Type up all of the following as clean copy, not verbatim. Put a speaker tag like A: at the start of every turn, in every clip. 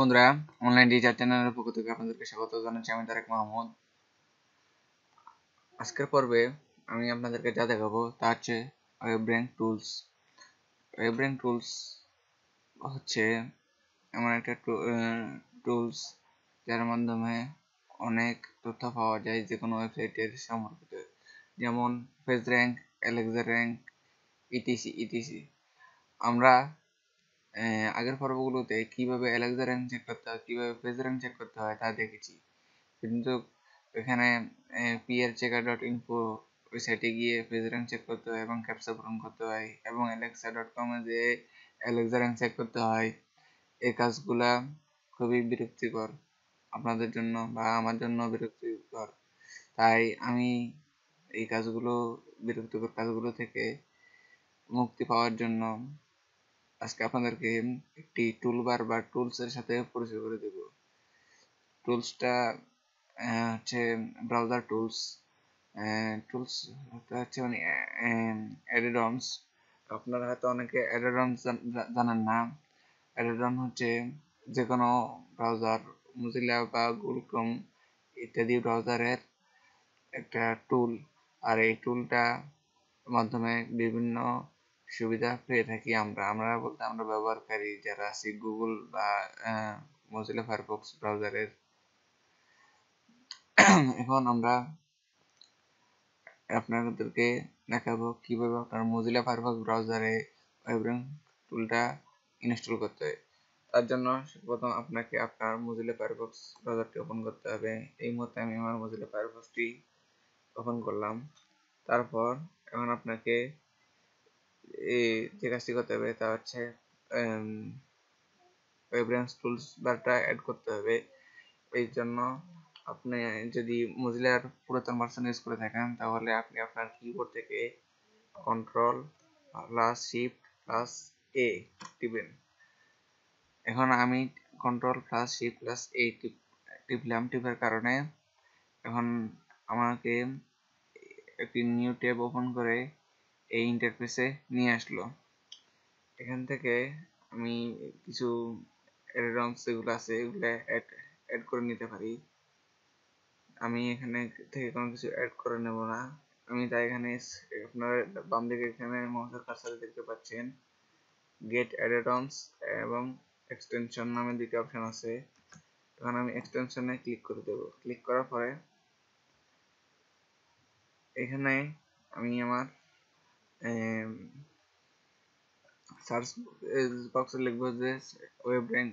A: বন্ধুরা, online teacher চ্যানেলের পক্ষ থেকে আপনাদেরকে স্বাগত জানাচ্ছি। আমি তারেক মাহমুদ। আজকের পর্বে আমি আপনাদেরকে যা দেখাবো তা হচ্ছে ওয়েবব্রেন টুলস। ওয়েবব্রেন টুলস হচ্ছে এমন একটা টুলস যার মাধ্যমে অনেক তথ্য পাওয়া যায় যে কোনো ওয়েবসাইটের সম্পর্কিত, যেমন পেজর্যাঙ্ক, অ্যালেক্সা র্যাঙ্ক, ইটিসি ইটিসি। আমরা আগের পর্বগুলোতে কিভাবে অ্যালেক্সা র্যাঙ্ক চেক করতে হয়, কিভাবে পেজর্যাঙ্ক চেক করতে হয় তা দেখেছি, কিন্তু এখানে prchecker.info ওয়েবসাইটে গিয়ে পেজর্যাঙ্ক চেক করতে হয় এবং ক্যাপচা পূরণ করতে হয়, এবং alexa.com এ যে অ্যালেক্সা র্যাঙ্ক চেক করতে হয়। এই কাজগুলা খুবই বিরক্তিকর আপনাদের জন্য বা আমার জন্য বিরক্তিকর। তাই আমি এই বিরক্তিকর কাজগুলো থেকে মুক্তি পাওয়ার জন্য আজকে আপনাদেরকে একটি টুলবার বা টুলসের সাথে পরিচয় করে দেব। টুলসটা হচ্ছে ব্রাউজার টুলস। টুলসটা হচ্ছে মানে অ্যাডেডনস। আপনারা হয়তো অনেকে অ্যাডেডনস জানেন না। অ্যাডেডন হচ্ছে যে কোনো ব্রাউজার, মোজিলা বা গুগল ক্রোম ইত্যাদি ব্রাউজারের একটা টুল, আর এই টুলটা মাধ্যমে বিভিন্ন সুবিধা পেয়ে থাকি আমরা বলতে আমরা ব্যবহারকারী যারা আছি গুগল বা মোজিলা ফায়ারফক্স ব্রাউজারের। এখন আমরা আপনাদেরকে দেখাবো কিভাবে আপনার মোজিলা ফায়ারফক্স ব্রাউজারে ওয়েবব্রেন টুলটা ইনস্টল করতে হয়। তার জন্য প্রথম আপনাকে আপনার মোজিলা ফায়ারফক্স ব্রাউজারটি ওপেন করতে হবে। এই মুহূর্তে আমি আমার মোজিলা ফায়ারফক্সটি ওপেন করলাম। তারপর এখন আপনাকে যে কাজটি করতে হবে তা হচ্ছে ওয়েবব্রেন টুলস বারটা অ্যাড করতে হবে। এই জন্য আপনি যদি মোজিলার পুরাতন ভার্সন ইউজ করে থাকেন তাহলে আপনি আপনার কিবোর্ড থেকে কন্ট্রোল প্লাস শিফট প্লাস এ টিপবেন। এখন আমি কন্ট্রোল প্লাস শিফট প্লাস এ টিপলাম। টিপার কারণে এখন আমাকে একটি নিউ ট্যাব ওপেন করে এই ইন্টারফেসে নিয়ে আসলো। এখান থেকে আমি কিছু অ্যাডঅনস যেগুলো আছে এগুলো অ্যাড করে নিতে পারি। আমি এখানে থেকে কোনো কিছু অ্যাড করে নেব না। আমি তাই এখানে আপনার বাম দিকে এখানে মাউসের কার্সারে দেখতে পাচ্ছেন গেট অ্যাডঅনস এবং এক্সটেনশন নামে দুটি অপশন আছে। এখন আমি এক্সটেনশনে ক্লিক করে দেব। ক্লিক করার পরে এখানে আমি আমার সার্চ বক্সে লিখবো যে ওয়েবব্রেন,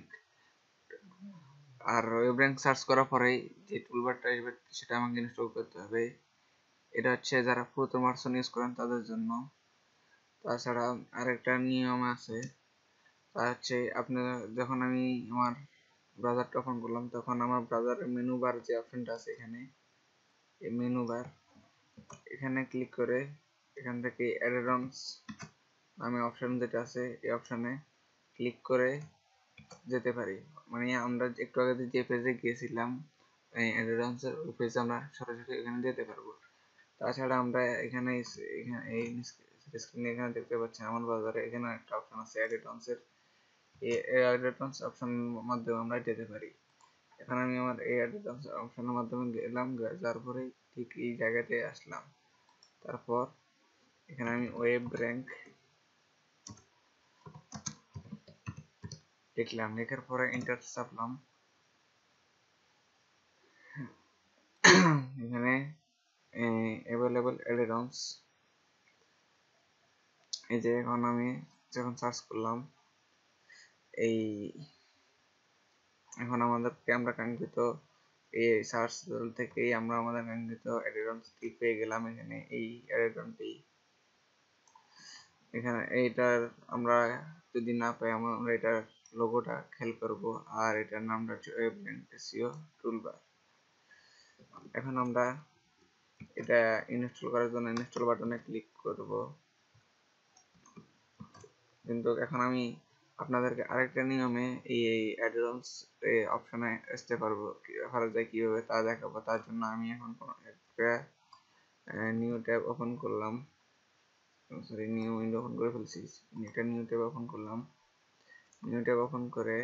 A: আর ওয়েবব্রেন সার্চ করার পরে যে টুলবারটা আসবে সেটা আমাকে ইনস্টল করতে হবে। এটা হচ্ছে যারা পুরাতন ভার্সন ইউজ করেন তাদের জন্য। তাছাড়া আরেকটা নিয়ম আছে, তা হচ্ছে আপনারা যখন আমি আমার ব্রাউজারটা ওপেন করলাম তখন আমার ব্রাউজারের মেনু বার যে অপশনটা আছে এখানে, এই মেনু বার এখানে ক্লিক করে এখান থেকে অ্যাডঅনস নামে অপশন যেটা আছে এই অপশনে ক্লিক করে যেতে পারি। মানে আমরা একটু আগে যে পেজে গিয়েছিলাম অ্যাডঅনসের ওই পেজে আমরা সরাসরি এখানে যেতে পারবো। তাছাড়া আমরা এখানে এই স্ক্রিনে এখানে দেখতে পাচ্ছেন আমার ব্রাউজারে এখানে একটা অপশন আছে অ্যাডঅনসের। এই অ্যাডঅনস অপশনের মাধ্যমে আমরা যেতে পারি। এখন আমি আমার এই অ্যাডঅনস অপশনের মাধ্যমে গেলাম, যার পরে ঠিক এই জায়গাতে আসলাম। তারপর এখানে আমি ওয়েব র্যাঙ্ক লিখলাম। লেখার পরে এন্টার চাপলাম। এখানে অ্যাভেলেবল অ্যাডঅনস, এই যে এখন আমি যখন সার্চ করলাম এই এখন আমাদেরকে আমরা কাঙ্ক্ষিত এই সার্চ থেকেই আমরা আমাদের কাঙ্ক্ষিত অ্যাডঅনসটি পেয়ে গেলাম। এখানে এই অ্যাডঅনটি এখানে এইটার আমরা যদি না পাই আমরা এটার লোগোটা খেয়াল করব, আর এটার নামটা হচ্ছে ওয়েবব্রেন এসইও টুলবার। এখন আমরা এটা ইনস্টল করার জন্য ইনস্টল বাটনে ক্লিক করব। কিন্তু এখন আমি আপনাদেরকে আরেকটা নিয়মে এই অ্যাডঅনস অপশনে আসতে পারবো করা যায় কিভাবে তা দেখাবো। তার জন্য আমি এখন একটা নিউ ট্যাব ওপেন করলাম, সরি নিউ উইন্ডো ওপেন করে ফেলছি। একটা নিউ ট্যাব ওপেন করলাম। নিউ ট্যাব ওপেন করে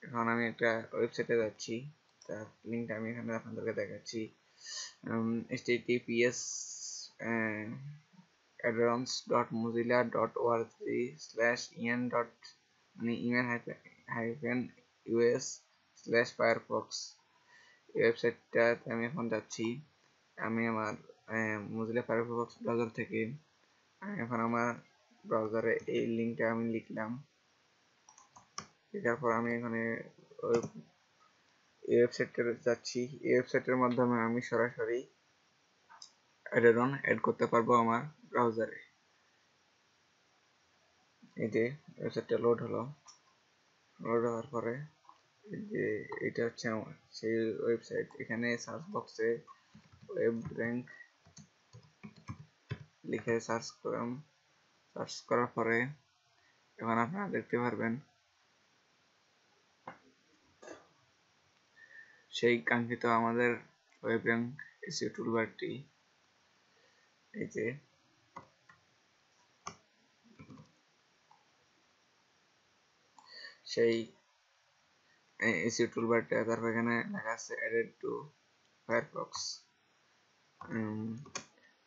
A: এখন আমি একটা ওয়েবসাইটে যাচ্ছি, তার লিঙ্কটা আমি এখানে আপনাদেরকে দেখাচ্ছি। https addons.mozilla.org/en মানে -us/firefox এই ওয়েবসাইটটাতে আমি এখন যাচ্ছি। আমি আমার মোজিলা ফায়ারফক্স ব্রাউজার থেকে এখন আমার ব্রাউজারে এই লিঙ্কটা আমি লিখলাম। লেখার পর আমি এখানে এই ওয়েবসাইটে যাচ্ছি। এই ওয়েবসাইটের মাধ্যমে আমি সরাসরি অ্যাডন অ্যাড করতে পারবো আমার ব্রাউজারে। এই যে ওয়েবসাইটটা লোড হলো, লোড হওয়ার পরে যে এটা হচ্ছে আমার সেই ওয়েবসাইট। এখানে সার্চ বক্সে ওয়েব র্যাঙ্ক লিখে সার্চ করলাম। সার্চ করার পরে এখন আপনারা দেখতে পারবেন সেই কাঙ্ক্ষিত আমাদের ওয়েব র্যাঙ্ক এসইও টুলবারটি। এই যে সেই এসইও টুলবারটা, তারপর এখানে লেখা আছে অ্যাডেড টু ফায়ারফক্স।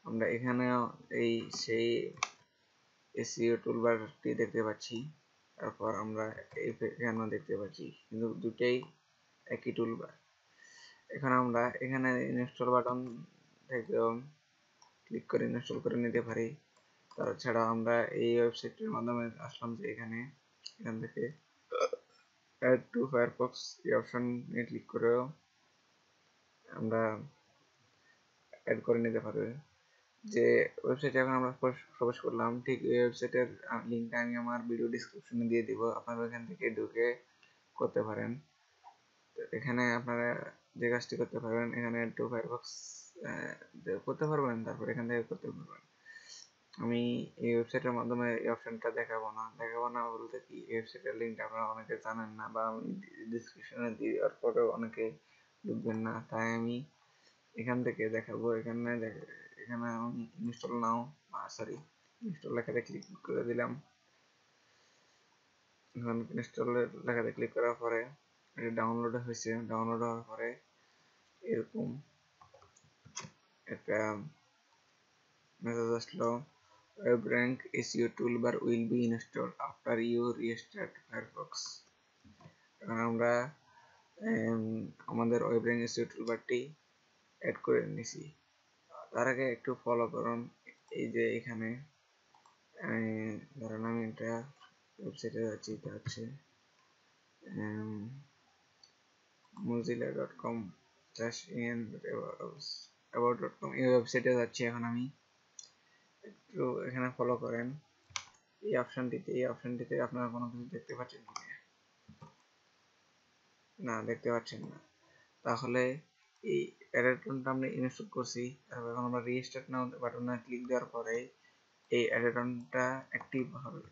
A: আমরা এখানেও এই সেই এসইও টুলবারটি দেখতে পাচ্ছি। তারপর আমরা এখানেও দেখতে পাচ্ছি, কিন্তু দুটেই একই টুলবার। এখন আমরা এখানে ইনস্টল বাটন থেকে ক্লিক করে ইনস্টল করে নিতে পারি। তাছাড়া আমরা এই ওয়েবসাইটের মাধ্যমে আসলাম যে এখান থেকে অ্যাড টু ফায়ারফক্স এই অপশনে ক্লিক করেও আমরা অ্যাড করে নিতে পারবে। যে ওয়েবসাইটে এখন আমরা প্রবেশ করলাম, ঠিক এই ওয়েবসাইটের লিঙ্কটা আমি আমার ভিডিও ডিসক্রিপশনে দিয়ে দিব, আপনারা এখান থেকে ঢুকে করতে পারেন। এখানে আপনারা যে কাজটি করতে পারবেন, এখানে টু ফায়ারফক্স করতে পারবেন, তারপর এখান থেকে করতে পারবেন। আমি এই ওয়েবসাইটের মাধ্যমে এই অপশনটা দেখাবো না বলতে কি, এই ওয়েবসাইটের লিঙ্কটা আপনারা অনেকে জানেন না, বা আমি ডিসক্রিপশনে দেওয়ার পরেও অনেকে ঢুকবেন না, তাই আমি এখান থেকে দেখাবো। এখানে আমি ইনস্টল নাও ইনস্টল লেখাতে ক্লিক করে দিলাম। এখন ইনস্টল লেখাতে ক্লিক করার পরে এটা ডাউনলোড হয়েছে। ডাউনলোড হওয়ার পরে এরকম একটা মেসেজ আসলো, web rank SEO toolbar will be installed after you restart Firefox. এখন আমরা আমাদের ওয়েব র্যাঙ্ক এসইও টুলবারটি অ্যাড করে নিছি। তার আগে একটু ফলো করুন। এই যে এখানে ধরেন আমি একটা ওয়েবসাইটে যাচ্ছি, এটা হচ্ছে mozilla.com/in/about.com এই ওয়েবসাইটে যাচ্ছি। এখন আমি একটু এখানে ফলো করেন। এই অপশনটিতে আপনারা কোনো কিছু দেখতে পাচ্ছেন কিনা? না, দেখতে পাচ্ছেন না। তাহলে এই অ্যাডাটনটা আমরা ইনস্টল করছি, তারপর এখন আমরা রিস্টার্ট নাও বাটনে ক্লিক দেওয়ার পরে এই অ্যাডাটনটা অ্যাক্টিভ হবে,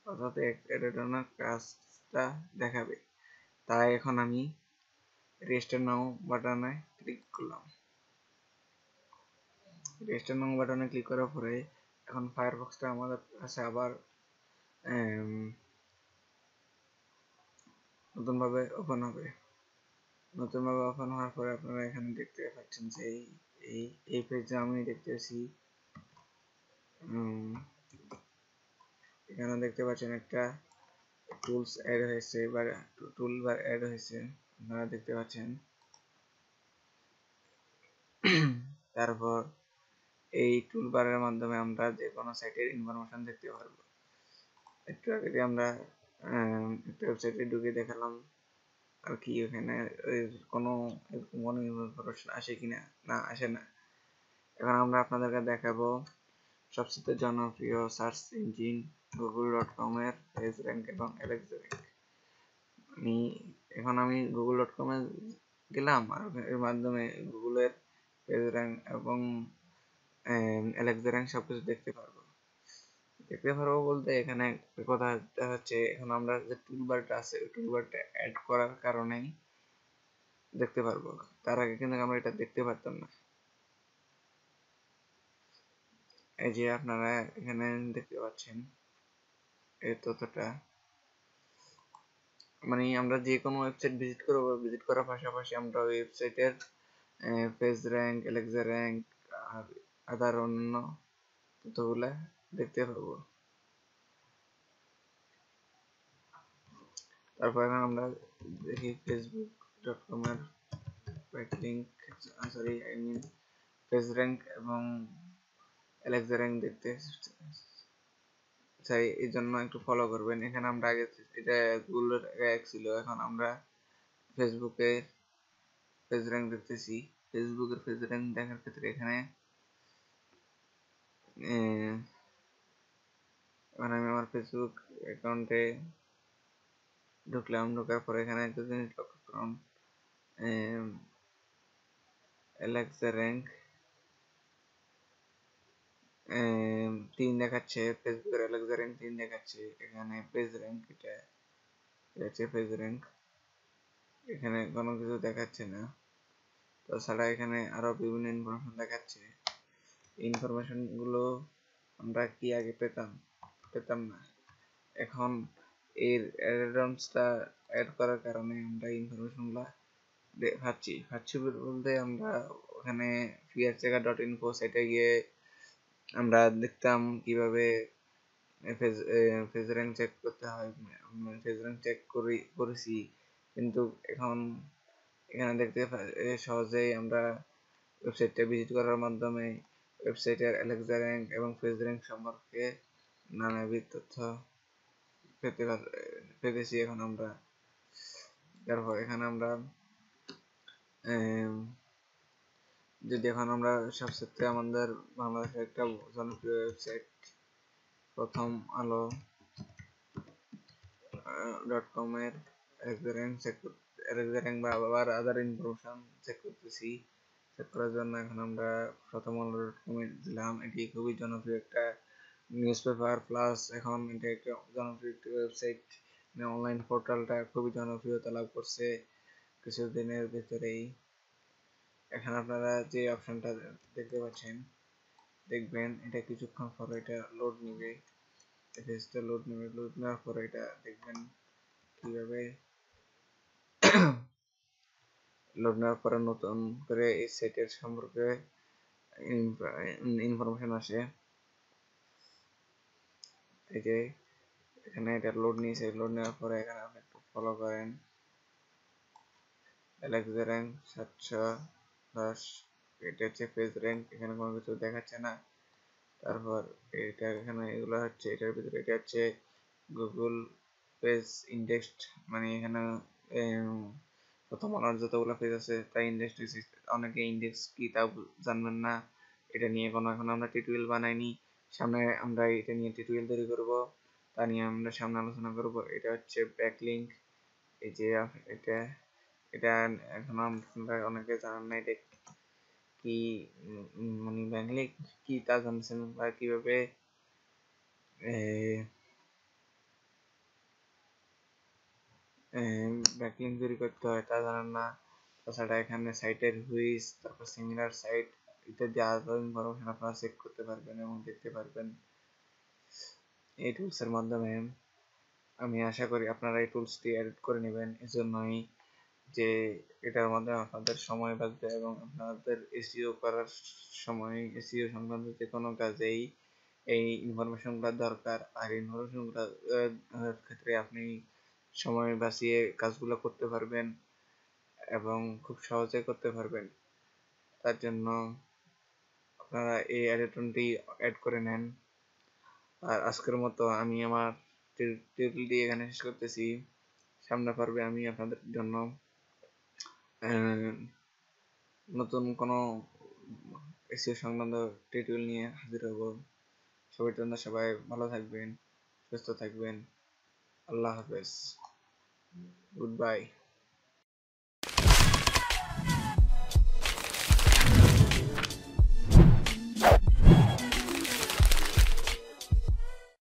A: অর্থাৎ অ্যাডাটনের কাজটা দেখাবে। তাই এখন আমি রিস্টার্ট নাও বাটনে ক্লিক করলাম। রিস্টার্ট নাও বাটনে ক্লিক করার পরে এখন ফায়ারফক্সটা আমাদের কাছে আবার নতুনভাবে ওপেন হবে। নতুনভাবে ওপেন হওয়ার পরে আপনারা এখানে দেখতে পাচ্ছেন যে এই পেজে আমি দেখতেছি, এখানে দেখতে পাচ্ছেন একটা টুলস অ্যাড হয়েছে বা টুলবার অ্যাড হয়েছে, আপনারা দেখতে পাচ্ছেন। তারপর এই টুলবারের মাধ্যমে আমরা যে কোনো সাইটের ইনফরমেশন দেখতে পারবো। একটু আগে আমরা একটা ওয়েবসাইটে ঢুকে দেখালাম আর কি, ওখানে কোনো ইনফরমেশন আসে কিনা, না আসে না। এখন আমরা আপনাদেরকে দেখাবো সবচেয়ে জনপ্রিয় সার্চ ইঞ্জিন google.com এর পেজ র্যাঙ্ক এবং অ্যালেক্স র্যাঙ্ক। এখন আমি google.com এ গেলাম, আর এর মাধ্যমে গুগলের পেজ র্যাঙ্ক এবং অ্যালেক্স র্যাঙ্ক সবকিছু দেখতে পারবো বলতে এখানে কথা হচ্ছে, এখন আমরা যে টুলবারটা আছে ওই টুলবারটা অ্যাড করার কারণেই দেখতে পারবো। তার আগে কিন্তু আমরা এটা দেখতে পারতাম না। এই যে আপনারা এখানে দেখতে পাচ্ছেন এই তথ্যটা, মানে আমরা যে কোনো ওয়েবসাইট ভিজিট করব, ভিজিট করার পাশাপাশি আমরা ওই ওয়েবসাইটের পেজ র্যাঙ্ক, এলেক্সা র্যাঙ্ক আর আদার অন্য তথ্যগুলা দেখতে পাবো। তারপর এখন আমরা দেখি facebook.com এর backlink, sorry I mean page rank এবং এলেক্সা র্যাঙ্ক দেখতে চাই, এই জন্য একটু ফলো করবেন। এখানে আমরা আগে এটা গুগলের এক ছিল, এখন আমরা ফেসবুকের পেজ র্যাঙ্ক দেখতেছি। ফেসবুকের পেজ র্যাঙ্ক দেখার ক্ষেত্রে এখানে এখন আমি আমার ফেসবুক অ্যাকাউন্টে ঢুকলাম, ঢোকার পরে এখানে একটা জিনিস লক্ষ্য করুন, এলেক্সা র্যাঙ্ক 3 দেখাচ্ছে, ফেসবুকের এলেক্সা র্যাঙ্ক 3 দেখাচ্ছে। এখানে পেজ র্যাঙ্ক এটা হচ্ছে পেজ র্যাঙ্ক, এখানে কোনো কিছু দেখাচ্ছে না। তাছাড়া এখানে আরো বিভিন্ন ইনফরমেশন দেখাচ্ছে। ইনফরমেশন গুলো আমরা কি আগে পেতাম না, এখন এর অ্যাডভান্সটা অ্যাড করার কারণে আমরা ইনফরমেশন গুলা পাচ্ছি বলতে আমরা ওখানে fearchecker.info সাইটে গিয়ে আমরা দেখতাম কিভাবে ফেজ র্যাঙ্ক চেক করতে হয়, ফেজ র্যাঙ্ক চেক করেছি, কিন্তু এখন এখানে দেখতে সহজেই আমরা ওয়েবসাইটটা ভিজিট করার মাধ্যমে ওয়েবসাইটের এলেক্সা র্যাঙ্ক এবং পেজ র্যাঙ্ক সম্পর্কে নানাবিধ তথ্য পেতেছি এখন আমরা। তারপর এখানে আমরা যদি এখন আমরা সবচেয়ে আমাদের বাংলাদেশের একটা জনপ্রিয় ওয়েবসাইট প্রথম আলো .com এর র্যাঙ্ক বা আবার আদার ইনফরমেশন চেক করতেছি। চেক করার জন্য এখন আমরা প্রথম আলো .com এ দিলাম। এটি খুবই জনপ্রিয় একটা নিউজ পেপার, প্লাস এখন এটা একটা জনপ্রিয় একটি ওয়েবসাইট, অনলাইন পোর্টালটা খুবই জনপ্রিয়তা লাভ করছে কিছুদিনের ভিতরেই। এখন আপনারা যে অপশনটা দেখতে পাচ্ছেন, দেখবেন এটা কিছুক্ষণ পরে এটা লোড নেবে, পেজটা লোড নেওয়ার পরে এটা দেখবেন কিভাবে লোড নেওয়ার পরে নতুন করে এই সাইটের সম্পর্কে ইনফরমেশন আসে। এই যে এখানে এটা লোড নিয়েছে, লোড নেওয়ার পরে এখানে আপনি একটু ফলো করেন, এলেক্সা র্যাঙ্ক 710, এটা হচ্ছে পেজ র্যাঙ্ক, এখানে কোনো কিছু দেখাচ্ছে না। তারপর এটা এখানে এগুলো হচ্ছে এটার ভিতরে, এটা হচ্ছে গুগল পেজ ইন্ডেক্সড, মানে এখানে প্রথম আলোর যতগুলো পেজ আছে তাই ইন্ডেক্স, অনেকে ইন্ডেক্স কি তা জানবেন না, এটা নিয়ে কোনো এখন আমরা টিউটোরিয়াল বানাইনি, সামনে আমরা এটা নিয়ে টিউটোরিয়াল তৈরি করব, তা নিয়ে আমরা সামনে আলোচনা করব। এটা হচ্ছে ব্যাকলিঙ্ক, এই যে এটা এটা এখন আমরা অনেকে জানেন না এটা কি, মানে ব্যাকলিঙ্ক কি তা জানছেন বা কিভাবে ব্যাকলিঙ্ক তৈরি করতে হয় তা জানেন না। তাছাড়া এখানে সাইটের হুইজ, তারপর সিমিলার সাইট ইত্যাদি আরো ইনফরমেশন আপনারা চেক করতে পারবেন এবং দেখতে পারবেন এই টুলসের মাধ্যমে। আমি আশা করি আপনারা এই টুলসটি এডিট করে নেবেন, এজন্যই যে এটার মাধ্যমে আপনাদের সময় বাঁচবে এবং আপনাদের এসইও করার সময়, এসইও সংক্রান্ত যে কোনো কাজেই এই ইনফরমেশনগুলো দরকার, আর ইনফরমেশনগুলোর ক্ষেত্রে আপনি সময় বাঁচিয়ে কাজগুলো করতে পারবেন এবং খুব সহজে করতে পারবেন। তার জন্য আপনারা এই অ্যাডিটনটি অ্যাড করে নেন। আর আজকের মতো আমি আমার টিউটোরিয়ালটি এখানে শেষ করতেছি। সামনে পর্বে আমি আপনাদের জন্য নতুন কোনো এসইও সংক্রান্ত টিউটোরিয়াল নিয়ে হাজির হব। সবার জন্য সবাই ভালো থাকবেন, সুস্থ থাকবেন। আল্লাহ হাফেজ, গুড বাই।